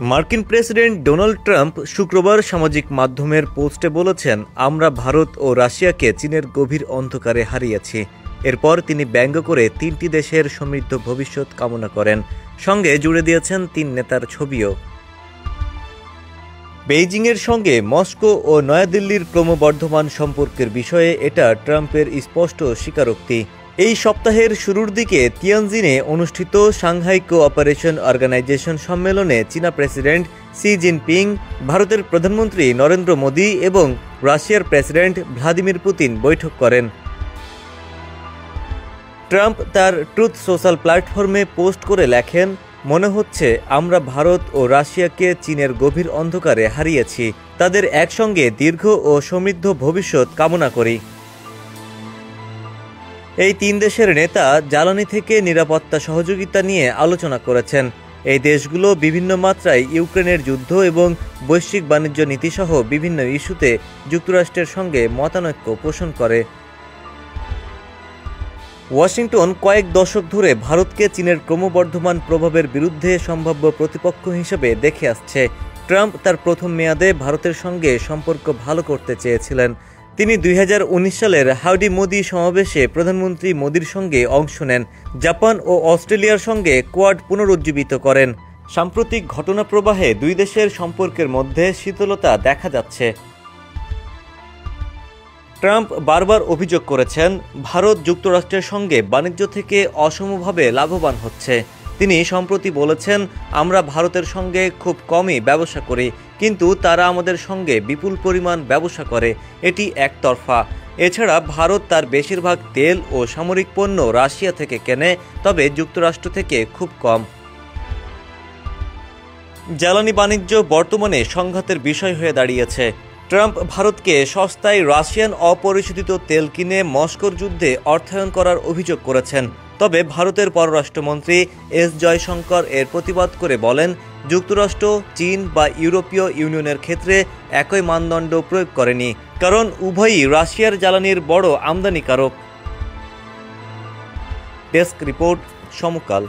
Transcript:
মার্কিন president Donald Trump শুক্রবার সামাজিক মাধ্যমের পোস্টে বলেছেন, আমরা ভারত ও রাশিয়াকে চীনের গভীর অন্ধকারে হারিয়েছি। এরপর তিনি ব্যঙ্গ করে তিনটি দেশের সমৃদ্ধ ভবিষ্যৎ কামনা করেন। সঙ্গে জুড়ে দিয়েছেন তিন নেতার ছবিও। বেইজিংয়ের সঙ্গে মস্কো ও নয়াদিল্লির ক্রমবর্ধমান সম্পর্কের বিষয়ে এটা ট্রাম্পের স্পষ্ট স্বীকারোক্তি। এই সপ্তাহের শুরুর দিকে তিয়ানজিনে অনুষ্ঠিত সাংহাই কোঅপারেশন অর্গানাইজেশন সম্মেলনে চীনা প্রেসিডেন্ট শি জিনপিং, ভারতের প্রধানমন্ত্রী নরেন্দ্র মোদি এবং রাশিয়ার প্রেসিডেন্ট ভ্লাদিমির পুতিন বৈঠক করেন। ট্রাম্প তার ট্রুথ সোশ্যাল প্ল্যাটফর্মে পোস্ট করে লেখেন, মনে হচ্ছে আমরা ভারত ও রাশিয়াকে চীনের গভীর অন্ধকারে হারিয়েছি। তাদের একসঙ্গে দীর্ঘ ও সমৃদ্ধ ভবিষ্যৎ কামনা করি। এই তিন দেশের নেতা জ্বালানি থেকে নিরাপত্তা সহযোগিতা নিয়ে আলোচনা করেছেন। এই দেশগুলো বিভিন্ন মাত্রায় ইউক্রেনের যুদ্ধ এবং বৈশ্বিক বাণিজ্য নীতিসহ বিভিন্ন ইস্যুতে যুক্তরাষ্ট্রের সঙ্গে মতানৈক্য পোষণ করে। ওয়াশিংটন কয়েক দশক ধরে ভারতকে চীনের ক্রমবর্ধমান প্রভাবের বিরুদ্ধে সম্ভাব্য প্রতিপক্ষ হিসেবে দেখে আসছে। ট্রাম্প তার প্রথম মেয়াদে ভারতের সঙ্গে সম্পর্ক ভালো করতে চেয়েছিলেন। তিনি 2019 সালের হাউডি মোদি সমাবেশে প্রধানমন্ত্রী মোদির সঙ্গে অংশ নেন। জাপান ও অস্ট্রেলিয়ার সঙ্গে কোয়াড পুনরুজ্জীবিত করেন। সাম্প্রতিক ঘটনা প্রবাহে দুই দেশের সম্পর্কের মধ্যে শীতলতা দেখা যাচ্ছে। ট্রাম্প বারবার অভিযোগ করেছেন, ভারত যুক্তরাষ্ট্রের সঙ্গে বাণিজ্য থেকে অসমভাবে লাভবান হচ্ছে। তিনি সম্প্রতি বলেছেন, আমরা ভারতের সঙ্গে খুব কমই ব্যবসা করি, কিন্তু তারা আমাদের সঙ্গে বিপুল পরিমাণ ব্যবসা করে। এটি একতরফা। এছাড়া ভারত তার বেশিরভাগ তেল ও সামরিক পণ্য রাশিয়া থেকে কেনে, তবে যুক্তরাষ্ট্র থেকে খুব কম। জ্বালানি বাণিজ্য বর্তমানে সংঘাতের বিষয় হয়ে দাঁড়িয়েছে। ট্রাম্প ভারতকে সস্তায় রাশিয়ান অপরিশোধিত তেল কিনে মস্কোর যুদ্ধে অর্থায়ন করার অভিযোগ করেছেন। তবে ভারতের পররাষ্ট্রমন্ত্রী এস জয়শঙ্কর এর প্রতিবাদ করে বলেন, যুক্তরাষ্ট্র, চীন বা ইউরোপীয় ইউনিয়নের ক্ষেত্রে একই মানদণ্ড প্রয়োগ করেনি, কারণ উভয়ই রাশিয়ার জ্বালানির বড় আমদানিকারক। ডেস্ক রিপোর্ট, সমকাল।